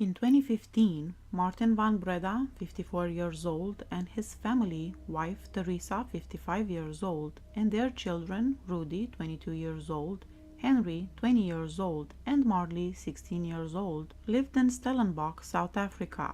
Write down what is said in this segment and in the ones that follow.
In 2015, Martin van Breda, 54 years old, and his family, wife Teresa, 55 years old, and their children, Rudy, 22 years old, Henry, 20 years old, and Marley, 16 years old, lived in Stellenbosch, South Africa.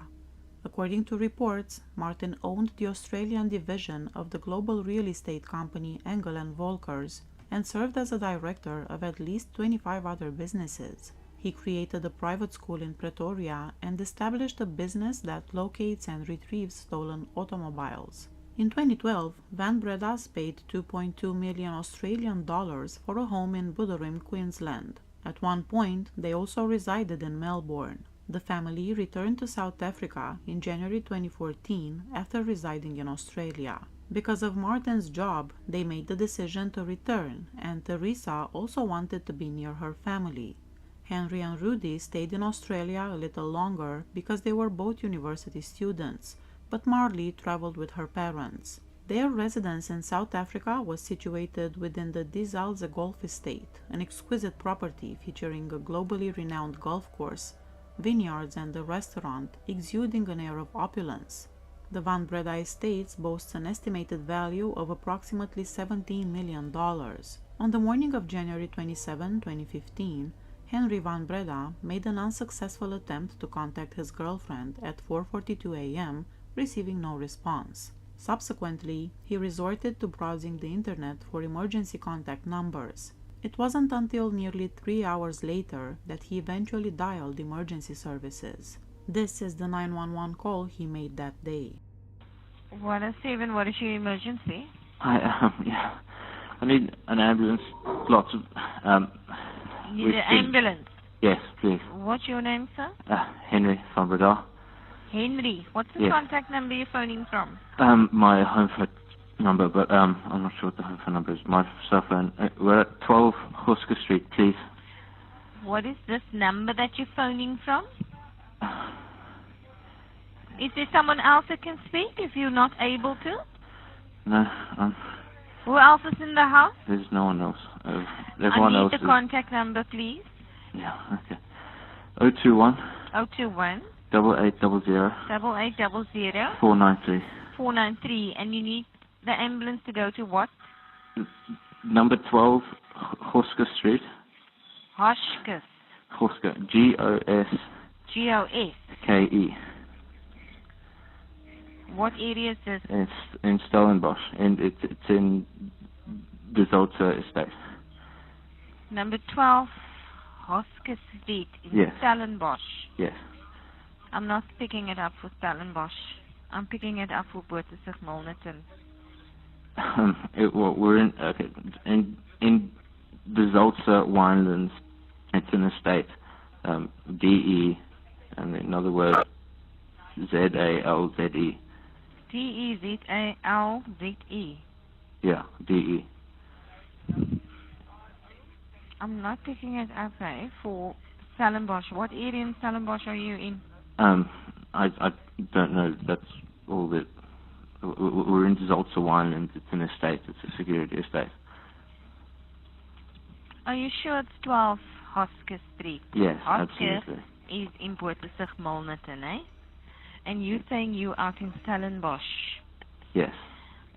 According to reports, Martin owned the Australian division of the global real estate company Engel & Volkers and served as a director of at least 25 other businesses. He created a private school in Pretoria and established a business that locates and retrieves stolen automobiles. In 2012, Van Breda's paid 2.2 million Australian dollars for a home in Buderim, Queensland. At one point, they also resided in Melbourne. The family returned to South Africa in January 2014 after residing in Australia. Because of Martin's job, they made the decision to return, and Teresa also wanted to be near her family. Henry and Rudy stayed in Australia a little longer because they were both university students, but Marley traveled with her parents. Their residence in South Africa was situated within the Desai Golf Estate, an exquisite property featuring a globally renowned golf course, vineyards and a restaurant exuding an air of opulence. The Van Breda Estates boasts an estimated value of approximately $17 million. On the morning of January 27, 2015, Henri van Breda made an unsuccessful attempt to contact his girlfriend at 4:42 a.m., receiving no response. Subsequently, he resorted to browsing the internet for emergency contact numbers. It wasn't until nearly 3 hours later that he eventually dialed emergency services. This is the 911 call he made that day. 107, what is your emergency? I need an ambulance. Lots of You need an ambulance? Yes, please. What's your name, sir? Henri van Breda. Henry. What's the Yes. contact number you're phoning from? My home phone number, but I'm not sure what the home phone number is. My cell phone. We're at 12 Husker Street, please. What is this number that you're phoning from? Is there someone else that can speak if you're not able to? No, Who else is in the house? there's no one else. I Everyone need else the is... contact number, please. Yeah, okay. 021 021 8800 8800 493. 493. And you need the ambulance to go to what? Number 12 Husker Street. Hoskes. Husker. G-O-S. G-O-S-K-E. What area is this? It's in Stellenbosch, and it's in the Zolta estate. Number 12 Hoskes Street in Yes. Stellenbosch. Yes. I'm not picking it up for Stellenbosch. I'm picking it up for Boertesig Milnerton. We're in the Zolta winelands. It's an estate. D-E, and another word, Z-A-L-Z-E. D-E-Z-A-L-Z-E. Yeah, D-E. I'm not picking it up, for Stellenbosch. What area in Stellenbosch are you in? I don't know. That's all that. We're in Zolta winelands. It's an estate. It's a security estate. Are you sure it's 12 Hoskes Street? Yes, Hoskes absolutely. is in Boertesig Milnerton, eh? And you're saying you're out in Stellenbosch. Yes.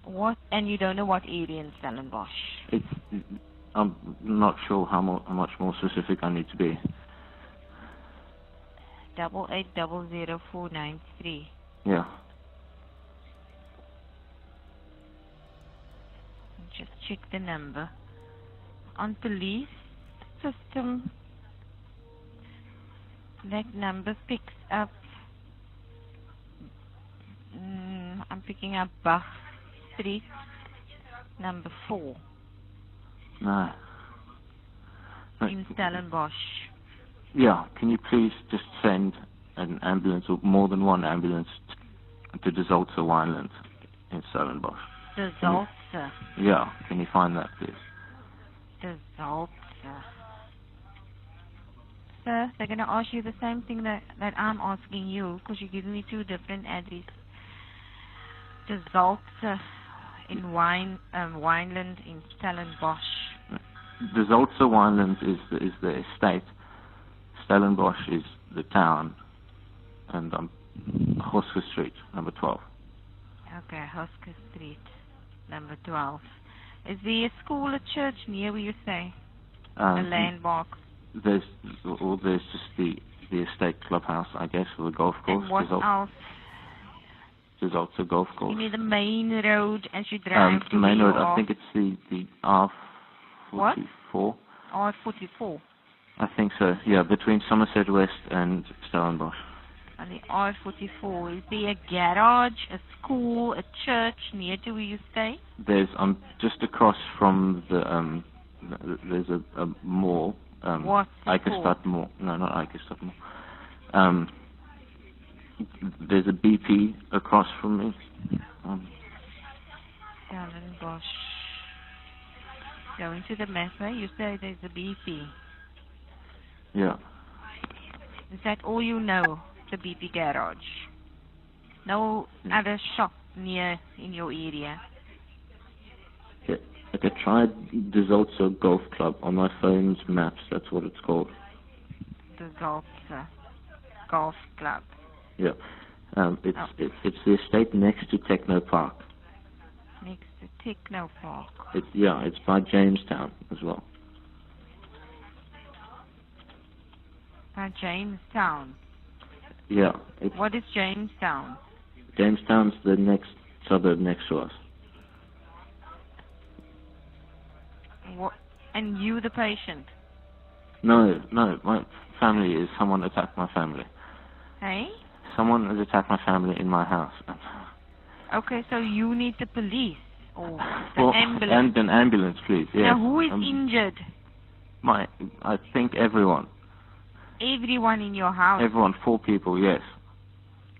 What? And you don't know what area in Stellenbosch? I'm not sure how much more specific I need to be. 8800 Yeah. Just check the number. On police system, that number picks up. I'm picking up Bach Street, number 4 No. in Stellenbosch. Yeah. Can you please just send an ambulance or more than one ambulance to the Zolta winelands in Stellenbosch? The Zolta. Yeah. Can you find that, please? The Zolta. Sir, they're going to ask you the same thing that I'm asking you, because you're giving me two different addresses. The Zolta in Wineland in Stellenbosch. The Zolta winelands is the estate. Stellenbosch is the town. and Hosker Street, number 12. Okay, Hosker Street, number 12. Is there a school or church near where you stay? A landmark? There's just the estate clubhouse, I guess, or the golf course. And what else? There's also a golf course. You mean the main road as you drive to the main road, I think it's the R44. What? R44. I think so, yeah, between Somerset West and Stellenbosch. On the R44, is there a garage, a school, a church near to where you stay? There's just across from the there's a mall. What's it called? Mall. No, not Eikenstadt Mall. There's a BP across from me. Stellenbosch. Going to the map, you say there's a BP. Yeah. Is that all you know, the BP garage? No other shop near in your area? I tried Desai Golf Club on my phone's maps, that's what it's called. Desai Golf Club. Yeah. It's the estate next to Techno Park. Next to Techno Park. It's by Jamestown as well. By Jamestown? Yeah. What is Jamestown? Jamestown's the next suburb next to us. What? And you the patient? No, my family is, someone attacked my family. Hey? Someone has attacked my family in my house. Okay, so you need the police or the ambulance. And an ambulance, please. Yes. Now, who is injured? I think everyone. Everyone in your house? Everyone, 4 people, yes.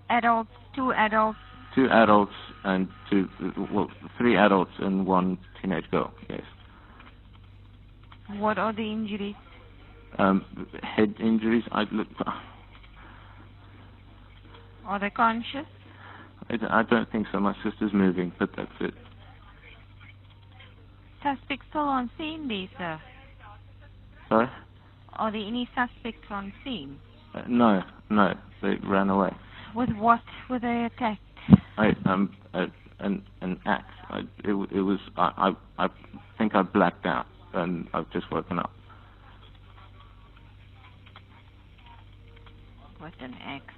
Adults, 2 adults? 2 adults and 3 adults and 1 teenage girl, yes. What are the injuries? Head injuries. Are they conscious? I don't think so. My sister's moving, but that's it. Suspects still on scene, there, sir? Sorry? Are there any suspects on scene? No, they ran away. With what were they attacked? An axe. I think I blacked out and I've just woken up. What an axe.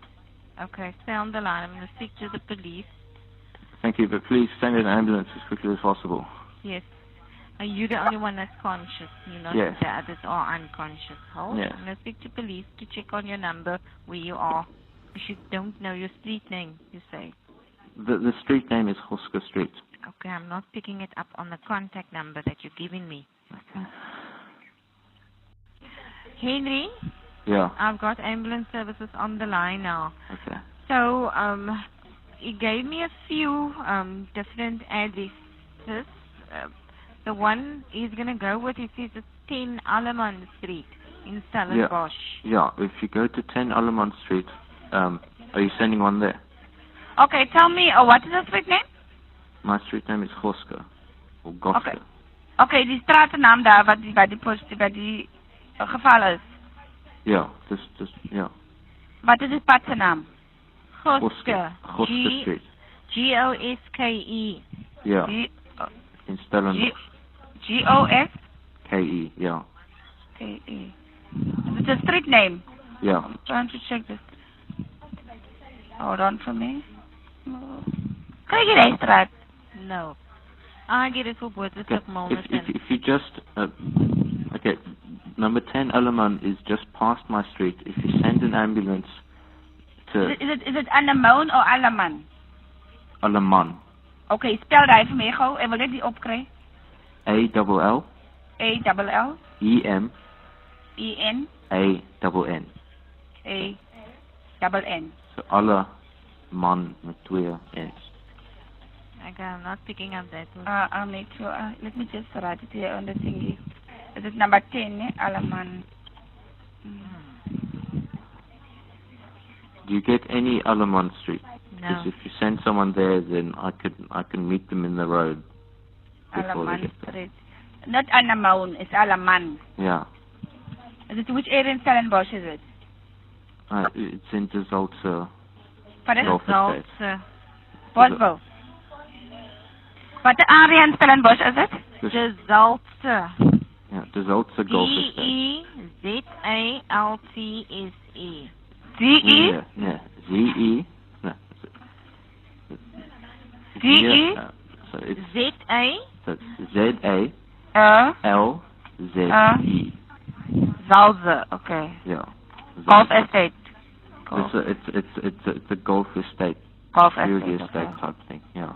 Okay, stay on the line. I'm going to speak to the police. Thank you, but please send an ambulance as quickly as possible. Yes. Are you the only one that's conscious? You know, yes. The others are unconscious. Hold. Yes. I'm going to speak to police to check on your number, where you are. If you don't know your street name, you say. The street name is Hosker Street. Okay, I'm not picking it up on the contact number that you're giving me. Okay. Henry? Yeah. I've got ambulance services on the line now. Okay. So, he gave me a few different addresses. The one he's going to go with, he says it's 10 Alleman Street in Stellenbosch. Yeah, if you go to 10 Alleman Street, are you sending one there? Okay, tell me, what is the street name? My street name is Hosker, or Gosker. Okay, die straatnaam daar, wat die geval is. Ja, ja. Wat is die pad se naam? Gosker Street. G-O-S-K-E. Ja. In Stellenbosch. G-O-S? K-E, yeah. K-E. Is it a street name? Yeah. I'm trying to check this. Hold on for me. Krijg je deze straat? No. I get it for both. It's a moment. If you just, okay, number 10 Alleman is just past my street. If you send an ambulance to... Is it Alleman or Alleman? Alleman. Okay, spel daar even mee gauw. En wil ik die opkrijgen? A-double-L. A-double-L. E-M. E-N. A-double-N. A-double-N. So Alleman met 2 N's. Okay, I'm not picking up that one. I'll make sure. Let me just write it here on the thingy. Is it number 10, Alleman? Do you get any Alleman Street? No. Because if you send someone there, then I can meet them in the road. Alleman Street. Not Alleman, it's Alleman. Yeah. Is it which area in Stellenbosch is it? It's in Desai Wat is Gulf Estate. Zaltse? Bosbou. Wat de area in Stellenbosch is het? Dus- De Zaltse. Yeah, the Zaltse Gulf Estate. D-E-Z-A-L-T-S-E. D-E? Yeah. Z-E. No. D-E? So it's Z-A. so it's Z-A-L-Z-E. Zalze, okay. Yeah. Golf Zaltse. Estate. Golf, It's a Gulf Estate. Golf Security Estate, estate okay. type thing. Yeah.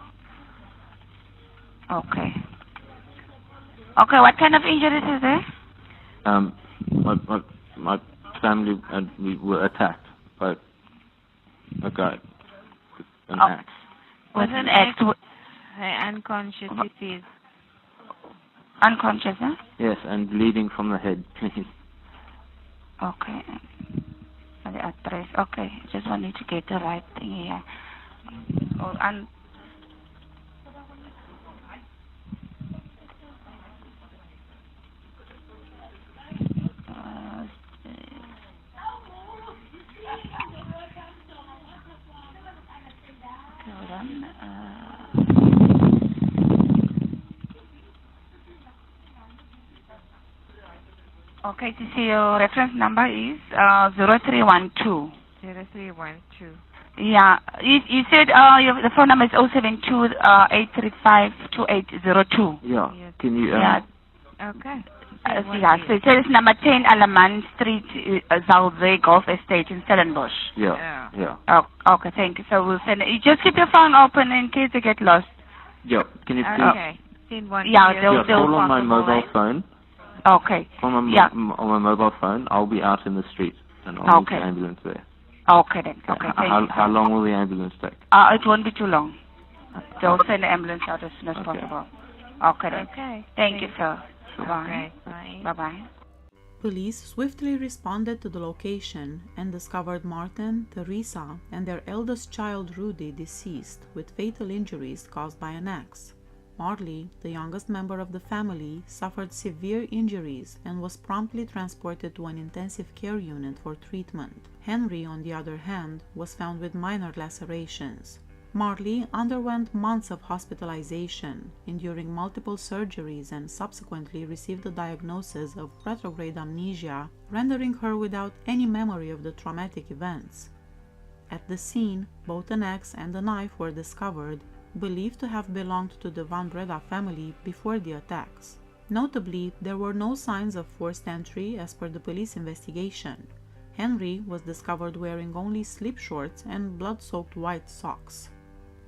Okay. Okay, what kind of injuries is there? My family and we were attacked by a guy with an Oh. axe. With an axe? Unconscious it is. Unconscious, huh? Yes, and bleeding from the head, please. Okay. The address. Okay. Just wanted to get the right thing here. Oh, and hold on. Okay, to see your reference number is 0312. 0312. Yeah, you said the phone number is 072 835 2802. Yeah. Yes. Can you? Yeah, Okay. yeah. So it says number 10 Alaman Street, Zalze Golf Estate in Stellenbosch. Yeah. Yeah. Oh, okay, thank you. So we'll send it. You just keep your phone open in case you get lost. Yeah. Can you please? Okay. Send one. Yeah, here. they'll- Yeah, call on my mobile phone. Okay. On my Yeah. on my mobile phone, I'll be out in the street and I'll need Okay. the ambulance there. Okay then. Okay, thank you. How long will the ambulance take? It won't be too long. They'll send the ambulance out as soon as Okay. possible. Okay then. Okay. Thank you, sir. Okay. Bye. Bye. Bye-bye. Police swiftly responded to the location and discovered Martin, Teresa, and their eldest child Rudy deceased with fatal injuries caused by an axe. Marley, the youngest member of the family, suffered severe injuries and was promptly transported to an intensive care unit for treatment. Henry, on the other hand, was found with minor lacerations. Marley underwent months of hospitalization, enduring multiple surgeries, and subsequently received the diagnosis of retrograde amnesia, rendering her without any memory of the traumatic events. At the scene, both an axe and a knife were discovered, believed to have belonged to the Van Breda family before the attacks. Notably, there were no signs of forced entry as per the police investigation. Henry was discovered wearing only slip shorts and blood-soaked white socks.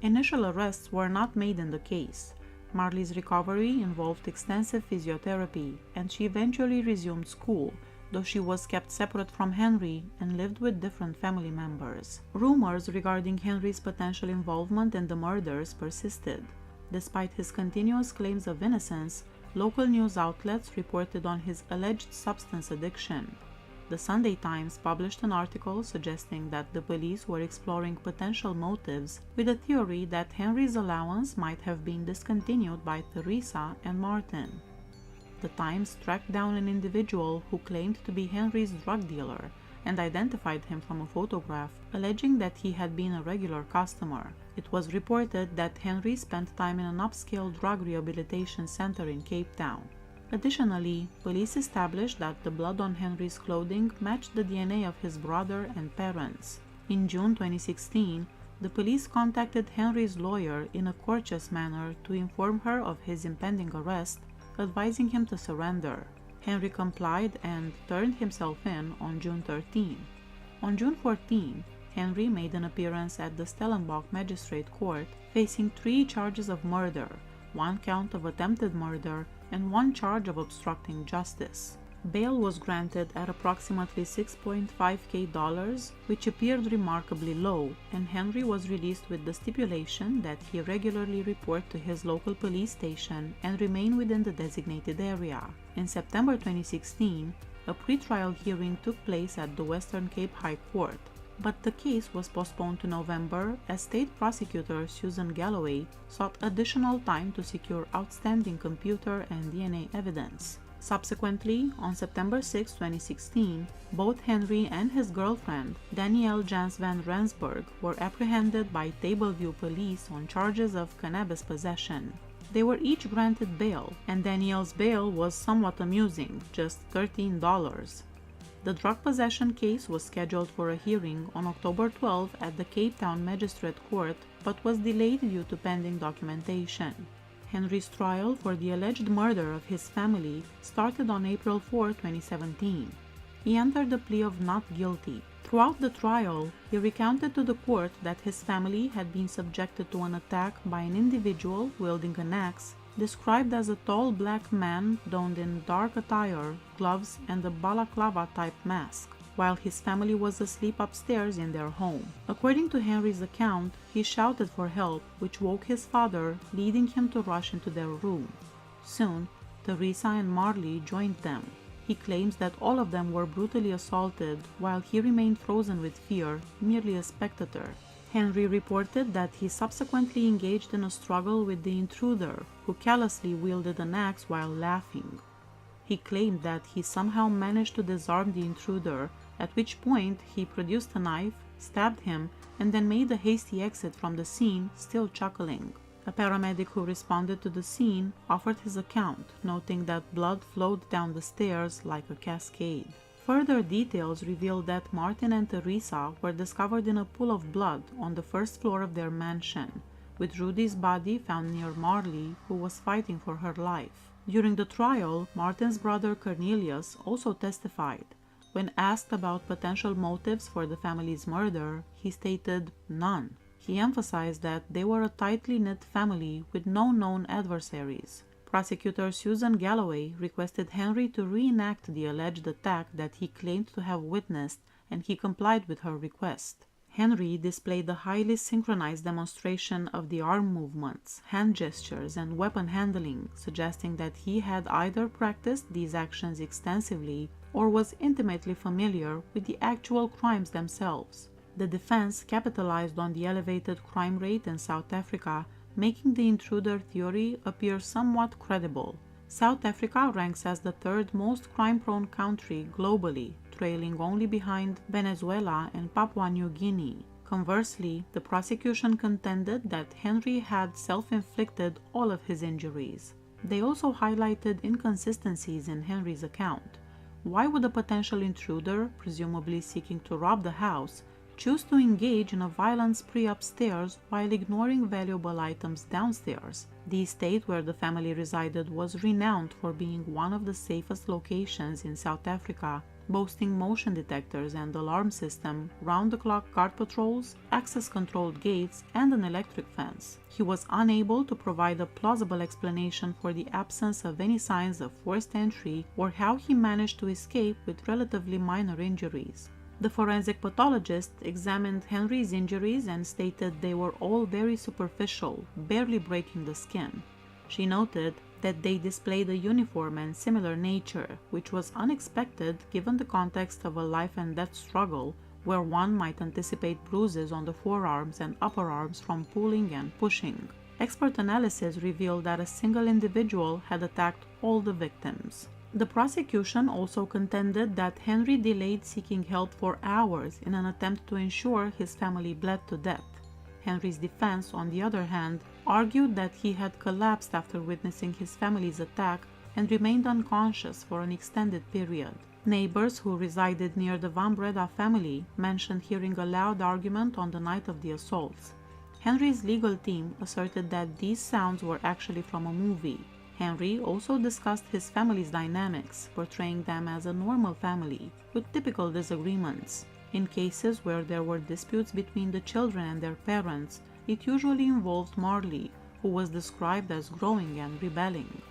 Initial arrests were not made in the case. Marley's recovery involved extensive physiotherapy, and she eventually resumed school, though she was kept separate from Henry and lived with different family members. Rumors regarding Henry's potential involvement in the murders persisted. Despite his continuous claims of innocence, local news outlets reported on his alleged substance addiction. The Sunday Times published an article suggesting that the police were exploring potential motives, with a theory that Henry's allowance might have been discontinued by Teresa and Martin. The Times tracked down an individual who claimed to be Henry's drug dealer and identified him from a photograph, alleging that he had been a regular customer. It was reported that Henry spent time in an upscale drug rehabilitation center in Cape Town. Additionally, police established that the blood on Henry's clothing matched the DNA of his brother and parents. In June 2016, the police contacted Henry's lawyer in a courteous manner to inform her of his impending arrest, advising him to surrender. Henry complied and turned himself in on June 13. On June 14, Henry made an appearance at the Stellenbosch Magistrate Court, facing 3 charges of murder, 1 count of attempted murder, and 1 charge of obstructing justice. Bail was granted at approximately $6.5K, which appeared remarkably low, and Henry was released with the stipulation that he regularly report to his local police station and remain within the designated area. In September 2016, a pre-trial hearing took place at the Western Cape High Court, but the case was postponed to November as State Prosecutor Susan Galloway sought additional time to secure outstanding computer and DNA evidence. Subsequently, on September 6, 2016, both Henri and his girlfriend, Danielle Jans van Rensburg, were apprehended by Tableview police on charges of cannabis possession. They were each granted bail, and Danielle's bail was somewhat amusing, just $13. The drug possession case was scheduled for a hearing on October 12 at the Cape Town Magistrate Court, but was delayed due to pending documentation. Henri's trial for the alleged murder of his family started on April 4, 2017. He entered a plea of not guilty. Throughout the trial, he recounted to the court that his family had been subjected to an attack by an individual wielding an axe, described as a tall black man donned in dark attire, gloves, and a balaclava-type mask, while his family was asleep upstairs in their home. According to Henri's account, he shouted for help, which woke his father, leading him to rush into their room. Soon, Teresa and Marley joined them. He claims that all of them were brutally assaulted, while he remained frozen with fear, merely a spectator. Henri reported that he subsequently engaged in a struggle with the intruder, who callously wielded an axe while laughing. He claimed that he somehow managed to disarm the intruder, at which point he produced a knife, stabbed him, and then made a hasty exit from the scene, still chuckling. A paramedic who responded to the scene offered his account, noting that blood flowed down the stairs like a cascade. Further details revealed that Martin and Teresa were discovered in a pool of blood on the first floor of their mansion, with Rudy's body found near Marley, who was fighting for her life. During the trial, Martin's brother Cornelius also testified. When asked about potential motives for the family's murder, he stated none. He emphasized that they were a tightly knit family with no known adversaries. Prosecutor Susan Galloway requested Henri to reenact the alleged attack that he claimed to have witnessed, and he complied with her request. Henri displayed a highly synchronized demonstration of the arm movements, hand gestures, and weapon handling, suggesting that he had either practiced these actions extensively or was intimately familiar with the actual crimes themselves. The defense capitalized on the elevated crime rate in South Africa, making the intruder theory appear somewhat credible. South Africa ranks as the third most crime-prone country globally, trailing only behind Venezuela and Papua New Guinea. Conversely, the prosecution contended that Henri had self-inflicted all of his injuries. They also highlighted inconsistencies in Henri's account. Why would a potential intruder, presumably seeking to rob the house, choose to engage in a violent spree upstairs while ignoring valuable items downstairs? The estate where the family resided was renowned for being one of the safest locations in South Africa, boasting motion detectors and alarm system, round-the-clock guard patrols, access-controlled gates, and an electric fence. He was unable to provide a plausible explanation for the absence of any signs of forced entry or how he managed to escape with relatively minor injuries. The forensic pathologist examined Henri's injuries and stated they were all very superficial, barely breaking the skin. She noted that they displayed a uniform and similar nature, which was unexpected given the context of a life-and-death struggle where one might anticipate bruises on the forearms and upper arms from pulling and pushing. Expert analysis revealed that a single individual had attacked all the victims. The prosecution also contended that Henri delayed seeking help for hours in an attempt to ensure his family bled to death. Henri's defense, on the other hand, argued that he had collapsed after witnessing his family's attack and remained unconscious for an extended period. Neighbors who resided near the Van Breda family mentioned hearing a loud argument on the night of the assaults. Henri's legal team asserted that these sounds were actually from a movie. Henri also discussed his family's dynamics, portraying them as a normal family, with typical disagreements. In cases where there were disputes between the children and their parents, it usually involved Marley, who was described as growing and rebelling.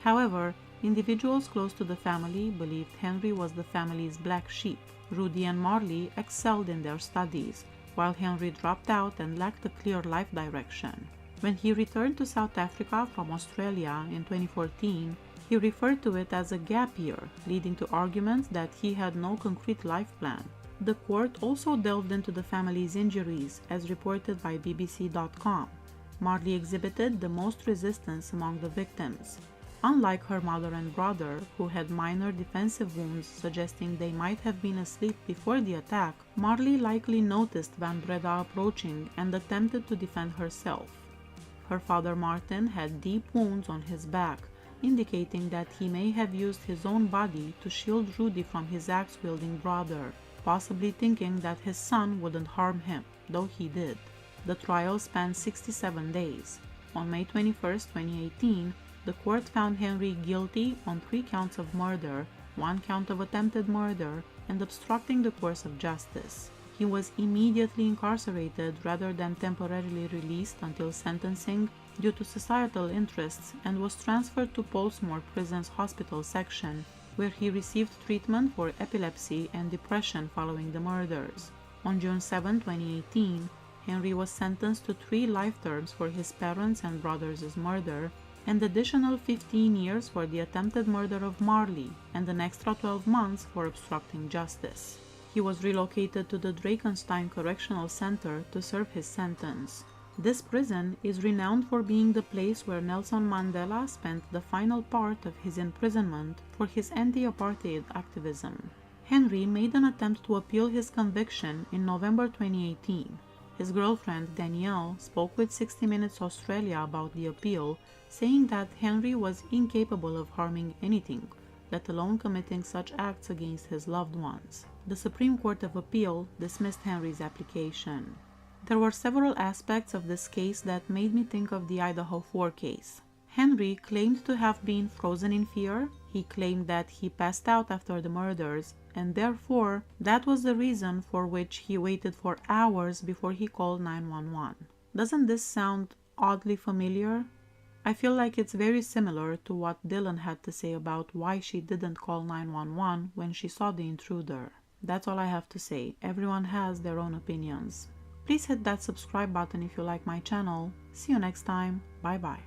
However, individuals close to the family believed Henri was the family's black sheep. Rudy and Marley excelled in their studies, while Henri dropped out and lacked a clear life direction. When he returned to South Africa from Australia in 2014, he referred to it as a gap year, leading to arguments that he had no concrete life plan. The court also delved into the family's injuries, as reported by BBC.com. Marley exhibited the most resistance among the victims. Unlike her mother and brother, who had minor defensive wounds suggesting they might have been asleep before the attack, Marley likely noticed Van Breda approaching and attempted to defend herself. Her father Martin had deep wounds on his back, indicating that he may have used his own body to shield Rudy from his axe-wielding brother, possibly thinking that his son wouldn't harm him, though he did. The trial spanned 67 days. On May 21, 2018, the court found Henri guilty on 3 counts of murder, 1 count of attempted murder, and obstructing the course of justice. He was immediately incarcerated rather than temporarily released until sentencing due to societal interests, and was transferred to Portsmouth Prison's hospital section, where he received treatment for epilepsy and depression following the murders. On June 7, 2018, Henri was sentenced to 3 life terms for his parents' and brothers' murder, and additional 15 years for the attempted murder of Marley, and an extra 12 months for obstructing justice. He was relocated to the Drakenstein Correctional Center to serve his sentence. This prison is renowned for being the place where Nelson Mandela spent the final part of his imprisonment for his anti-apartheid activism. Henri made an attempt to appeal his conviction in November 2018. His girlfriend, Danielle, spoke with 60 Minutes Australia about the appeal, saying that Henri was incapable of harming anything, let alone committing such acts against his loved ones. The Supreme Court of Appeal dismissed Henri's application. There were several aspects of this case that made me think of the Idaho 4 case. Henri claimed to have been frozen in fear. He claimed that he passed out after the murders, and therefore that was the reason for which he waited for hours before he called 911. Doesn't this sound oddly familiar? I feel like it's very similar to what Dylan had to say about why she didn't call 911 when she saw the intruder. That's all I have to say. Everyone has their own opinions. Please hit that subscribe button if you like my channel. See you next time. Bye bye.